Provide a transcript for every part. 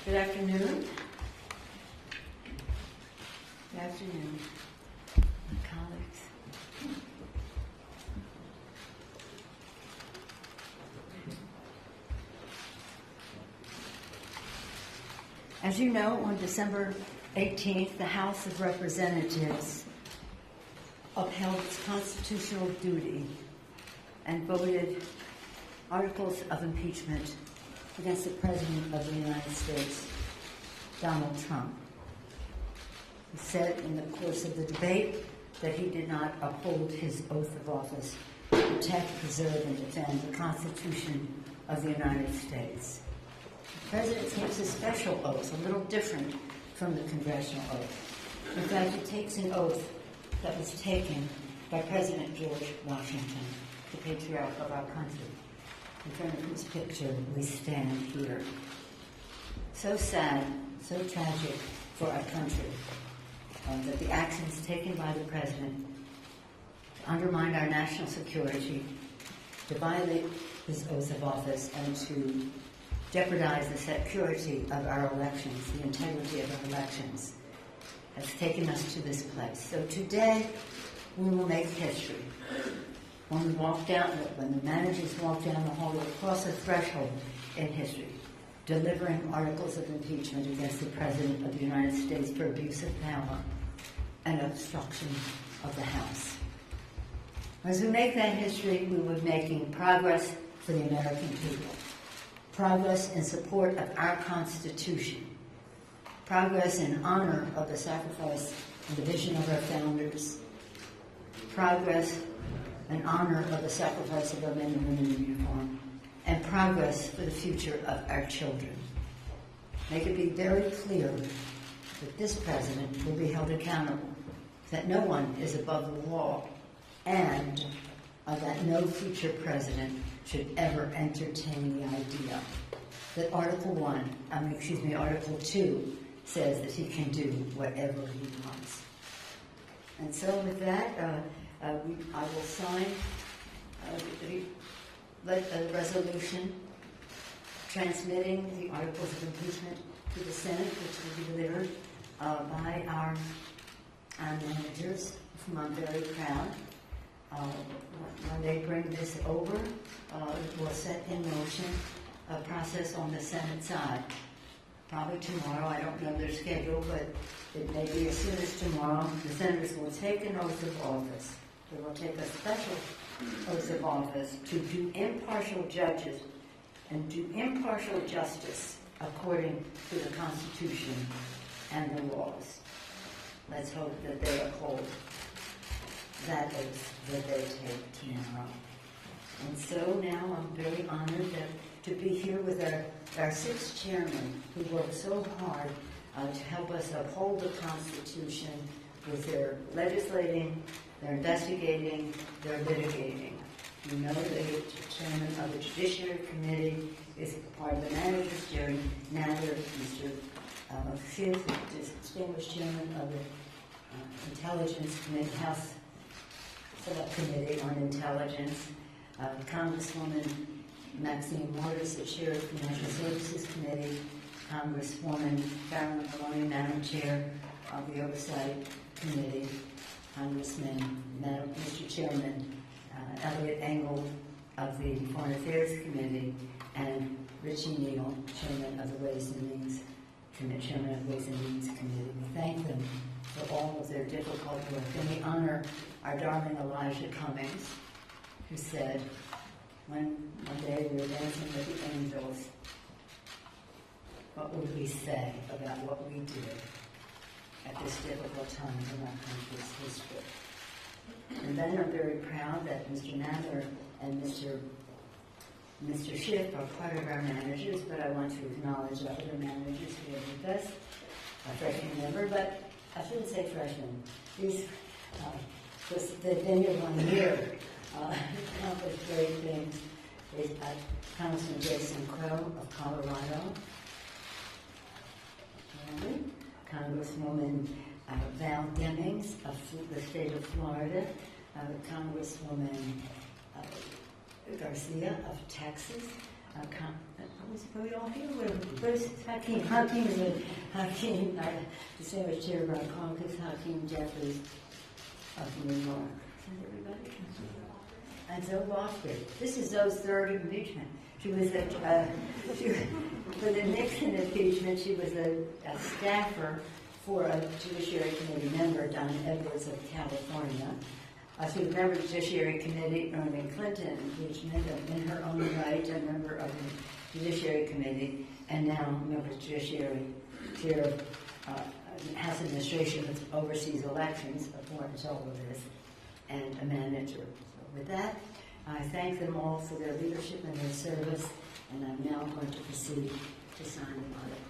Good afternoon. Good afternoon, my colleagues. As you know, on December 18th, the House of Representatives upheld its constitutional duty and voted articles of impeachment against the President of the United States, Donald Trump. He said in the course of the debate that he did not uphold his oath of office to protect, preserve, and defend the Constitution of the United States. The President takes a special oath, a little different from the congressional oath. In fact, he takes an oath that was taken by President George Washington, the patriarch of our country, in front of whose picture we stand here. So sad, so tragic for our country that the actions taken by the President to undermine our national security, to violate his oath of office, and to jeopardize the security of our elections, the integrity of our elections, has taken us to this place. So today, we will make history. When the managers walk down the hall, we'll cross a threshold in history, delivering articles of impeachment against the President of the United States for abuse of power and obstruction of the House. As we make that history, we will be making progress for the American people, progress in support of our Constitution, progress in honor of the sacrifice and the vision of our founders, progress in honor of the sacrifice of our men and women in uniform, and progress for the future of our children. Make it be very clear that this President will be held accountable, that no one is above the law, and that no future President should ever entertain the idea that Article 2 says that he can do whatever he wants. And so with that, I will sign a resolution transmitting the articles of impeachment to the Senate, which will be delivered by our managers, whom I'm very proud. When they bring this over, it will set in motion a process on the Senate side. Probably tomorrow, I don't know their schedule, but it may be as soon as tomorrow. The senators will take an oath of office. They will take a special oath of office to do impartial judges and do impartial justice according to the Constitution and the laws. Let's hope that they uphold that oath that they take tomorrow. And so now I'm very honored to be here with our six chairmen who worked so hard to help us uphold the Constitution with their legislating, their investigating, their litigating. You know the chairman of the Judiciary Committee is part of the managers, Jerry Nather, Mr. Shifcje, distinguished chairman of the Intelligence Committee, House Select Committee on Intelligence, Congresswoman Maxine Waters, the chair of the Financial Services Committee, Congresswoman Farron Maloney, Madam Chair of the Oversight Committee, Congressman, Mr. Chairman Elliot Engel of the Foreign Affairs Committee, and Richie Neal, Chairman of the Ways and Means Committee. We thank them for all of their difficult work, and we honor our darling Elijah Cummings, who said, one day we were dancing with the angels, what would we say about what we did at this difficult time in our country's history? And then I'm very proud that Mr. Nather and Mr. Schiff are part of our managers, but I want to acknowledge the other managers who are with us, a freshman member, but I shouldn't say freshmen. They've been here 1 year, accomplished great things. Congressman Jason Crow of Colorado, Congresswoman Val Demings of the state of Florida, Congresswoman Garcia of Texas, Are we all here? Where's Hakeem? Hakeem is Hakeem, distinguished chair by Caucus, Hakeem Jeffries of New York. Is that everybody? And Zoe Lofgren. This is Zoe's third impeachment. She was for the Nixon impeachment, she was a staffer for a Judiciary Committee member, Don Edwards of California. She was a member of the Judiciary Committee on the Clinton impeachment, in her own right, a member of the Judiciary Committee, and now a member of the Judiciary, chair of House Administration, which oversees elections, appoints all of this, and a manager. So with that, I thank them all for their leadership and their service, and I'm now going to proceed to sign the audit.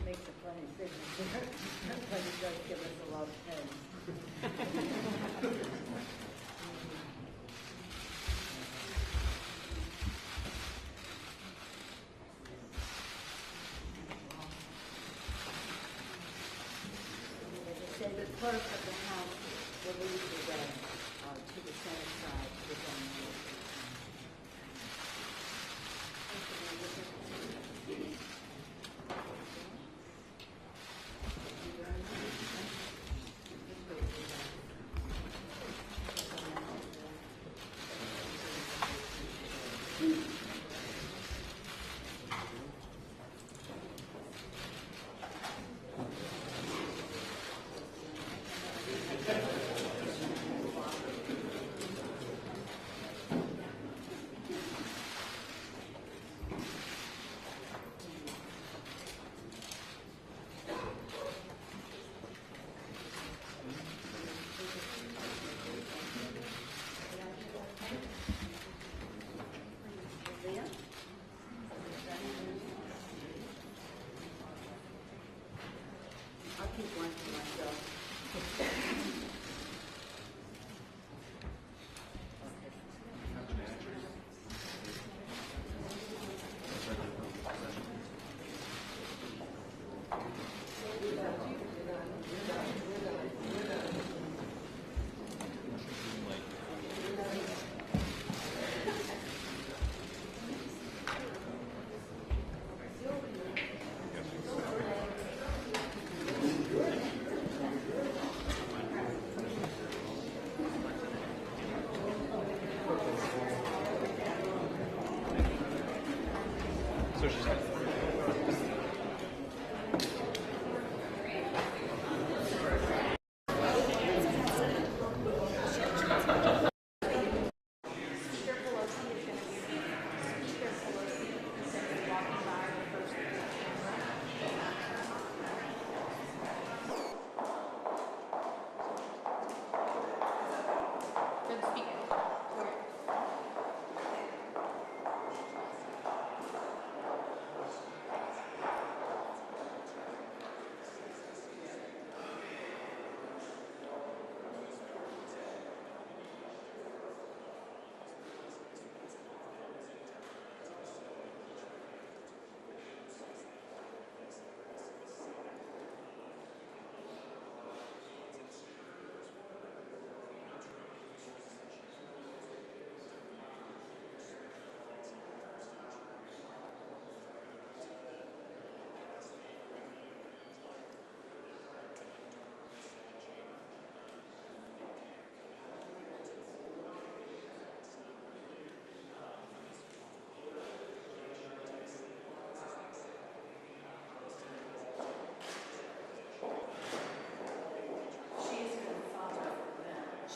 Makes a funny signature, but it does give us a lot of pens. Say the clerk of the House will leave the desk to the Senate side to the demonstration.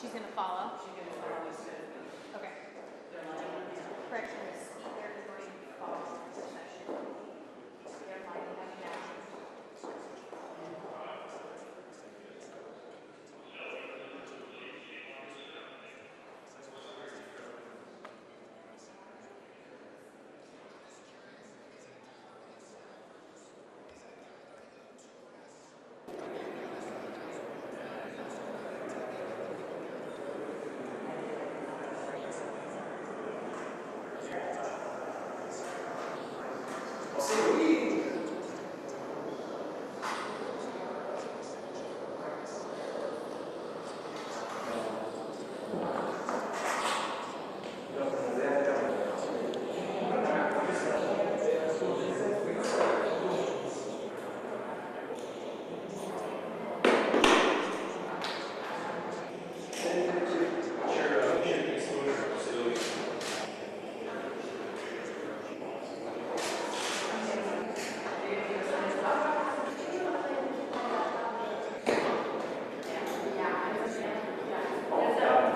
She's gonna follow? Okay. Correction, the speaker is going to follow the procession. They're lining up now.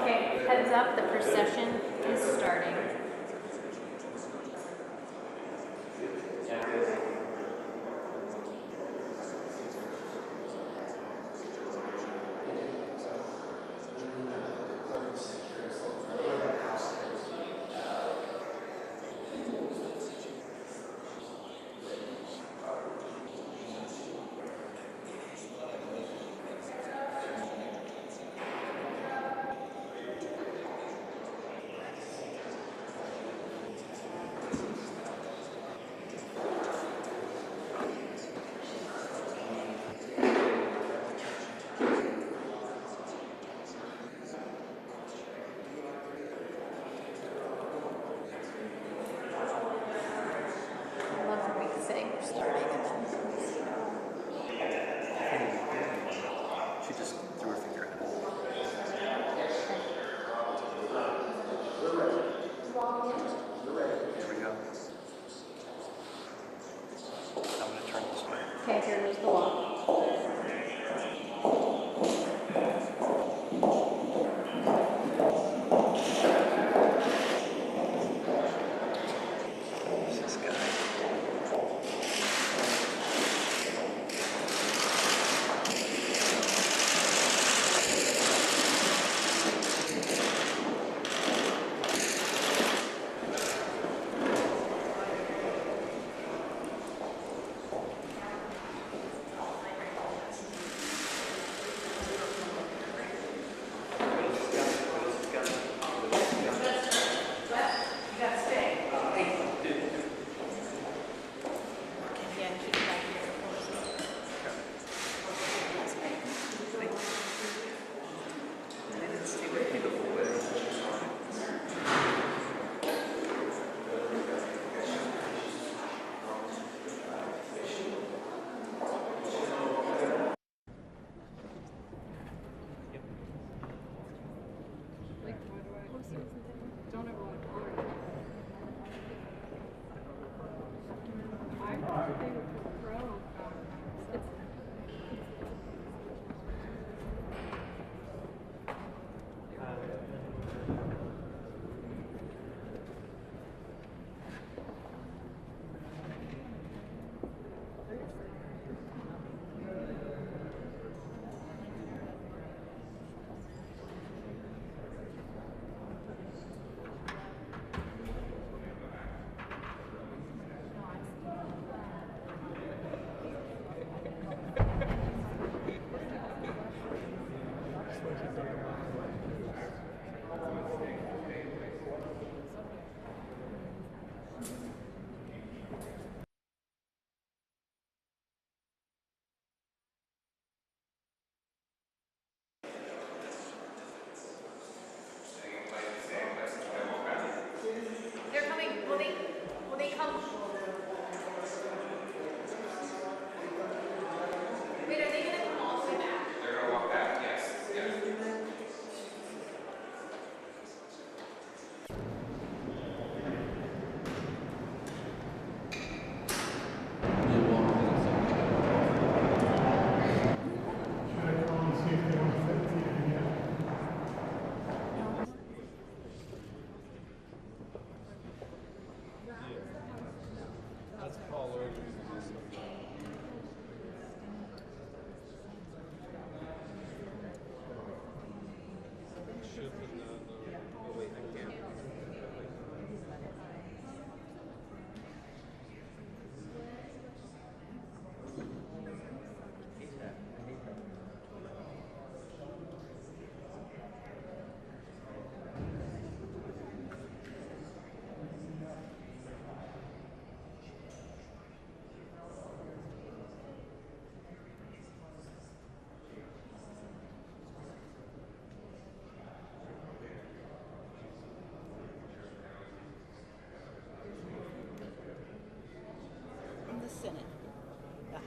Okay, heads up, the procession is starting. I love when we say we're starting and then. She just threw her finger at it. Here we go. I'm going to turn this way. Okay, here's the walk. This guy.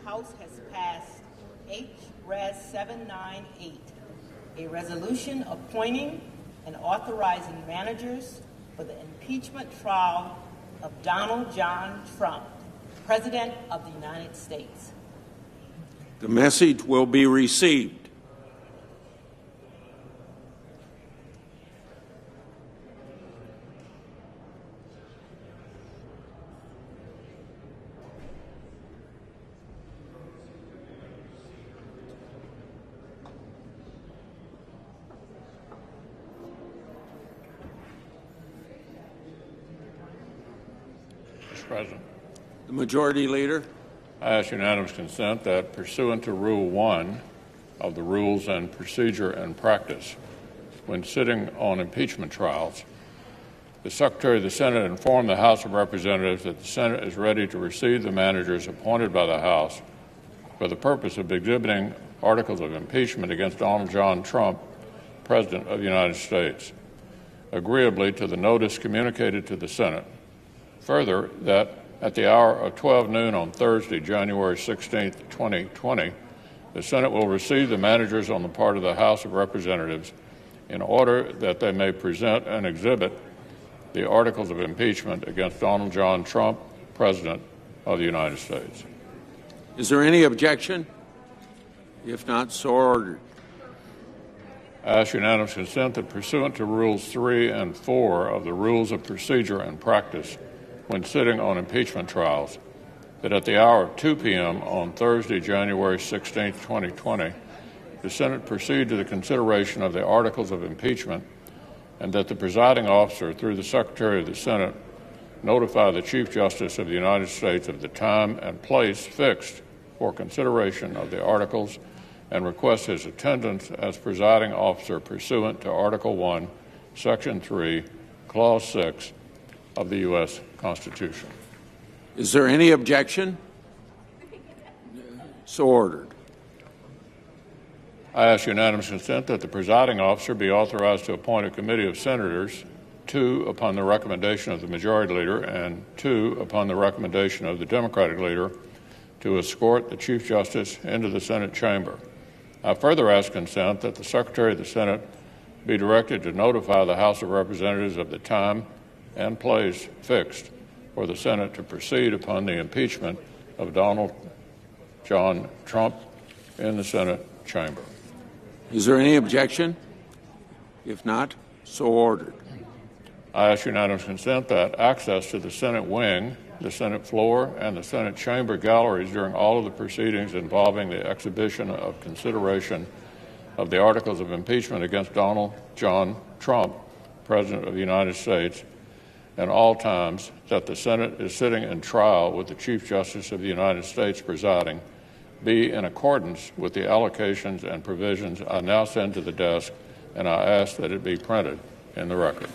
House has passed H-Res 798, a resolution appointing and authorizing managers for the impeachment trial of Donald John Trump, President of the United States. The message will be received. Mr. President, The Majority Leader. I ask unanimous consent that pursuant to Rule 1 of the Rules and Procedure and Practice, when sitting on impeachment trials, the Secretary of the Senate informed the House of Representatives that the Senate is ready to receive the managers appointed by the House for the purpose of exhibiting articles of impeachment against Donald John Trump, President of the United States, agreeably to the notice communicated to the Senate. Further, that at the hour of 12 noon on Thursday, January 16, 2020, the Senate will receive the managers on the part of the House of Representatives in order that they may present and exhibit the articles of impeachment against Donald John Trump, President of the United States. Is there any objection? If not, so ordered. I ask unanimous consent that pursuant to Rules 3 and 4 of the Rules of Procedure and Practice, when sitting on impeachment trials, that at the hour of 2 p.m. on Thursday, January 16, 2020, the Senate proceed to the consideration of the articles of impeachment, and that the presiding officer, through the Secretary of the Senate, notify the Chief Justice of the United States of the time and place fixed for consideration of the articles and request his attendance as presiding officer pursuant to Article 1, Section 3, Clause 6 of the U.S. Constitution. Is there any objection? So ordered. I ask unanimous consent that the presiding officer be authorized to appoint a committee of senators, 2 upon the recommendation of the Majority Leader and 2 upon the recommendation of the Democratic Leader, to escort the Chief Justice into the Senate chamber. I further ask consent that the Secretary of the Senate be directed to notify the House of Representatives of the time and place fixed for the Senate to proceed upon the impeachment of Donald John Trump in the Senate chamber. Is there any objection? If not, so ordered. I ask unanimous consent that access to the Senate wing, the Senate floor, and the Senate chamber galleries during all of the proceedings involving the exhibition of consideration of the articles of impeachment against Donald John Trump, President of the United States, and all times that the Senate is sitting in trial with the Chief Justice of the United States presiding, be in accordance with the allocations and provisions I now send to the desk, and I ask that it be printed in the record.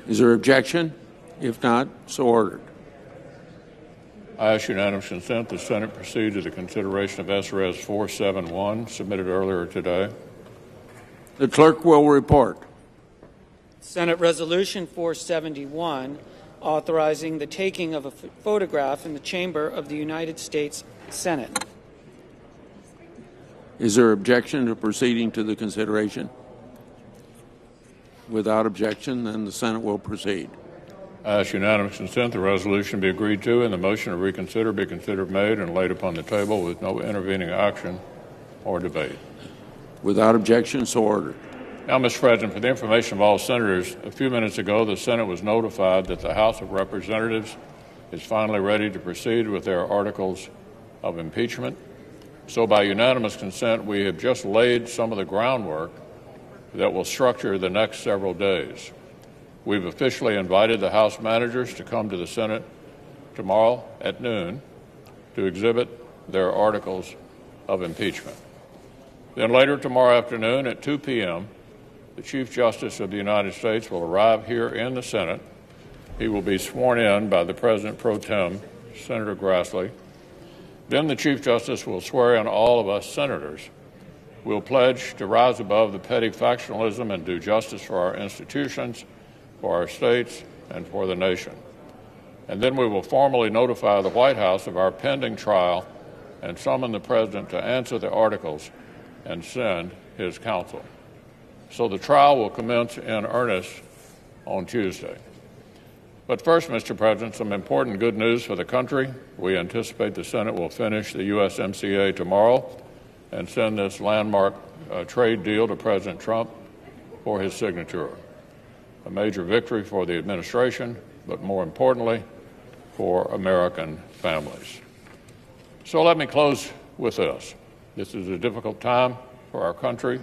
Is there objection? If not, so ordered. I ask unanimous consent the Senate proceed to the consideration of S-Res 471, submitted earlier today. The clerk will report. Senate Resolution 471, authorizing the taking of a photograph in the chamber of the United States Senate. Is there objection to proceeding to the consideration? Without objection, then the Senate will proceed. I ask unanimous consent the resolution be agreed to and the motion to reconsider be considered made and laid upon the table with no intervening action or debate. Without objection, so ordered. Now, Mr. President, for the information of all senators, a few minutes ago the Senate was notified that the House of Representatives is finally ready to proceed with their articles of impeachment. So by unanimous consent, we have just laid some of the groundwork that will structure the next several days. We've officially invited the House managers to come to the Senate tomorrow at noon to exhibit their articles of impeachment. Then later tomorrow afternoon at 2 p.m., the Chief Justice of the United States will arrive here in the Senate. He will be sworn in by the President pro tem, Senator Grassley. Then the Chief Justice will swear in all of us senators. We'll pledge to rise above the petty factionalism and do justice for our institutions, for our states, and for the nation. And then we will formally notify the White House of our pending trial and summon the President to answer the articles and send his counsel. So the trial will commence in earnest on Tuesday. But first, Mr. President, some important good news for the country. We anticipate the Senate will finish the USMCA tomorrow and send this landmark trade deal to President Trump for his signature. A major victory for the administration, but more importantly, for American families. So let me close with this. This is a difficult time for our country,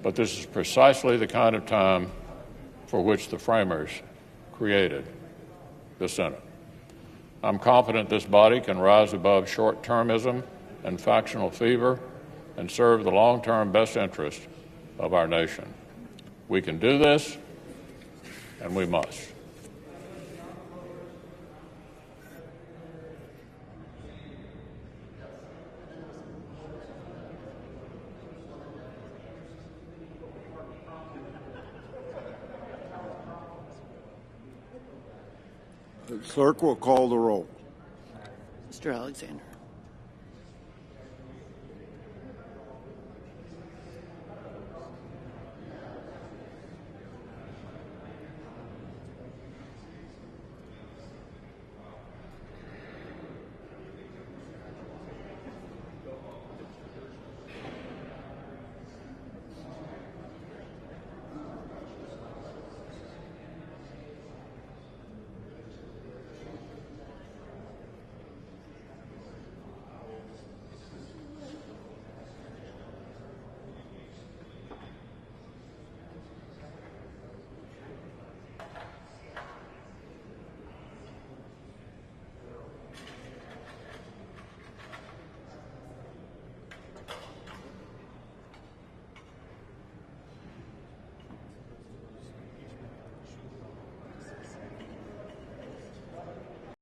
but this is precisely the kind of time for which the framers created the Senate. I'm confident this body can rise above short-termism and factional fever and serve the long-term best interest of our nation. We can do this, and we must. The clerk will call the roll. Mr. Alexander.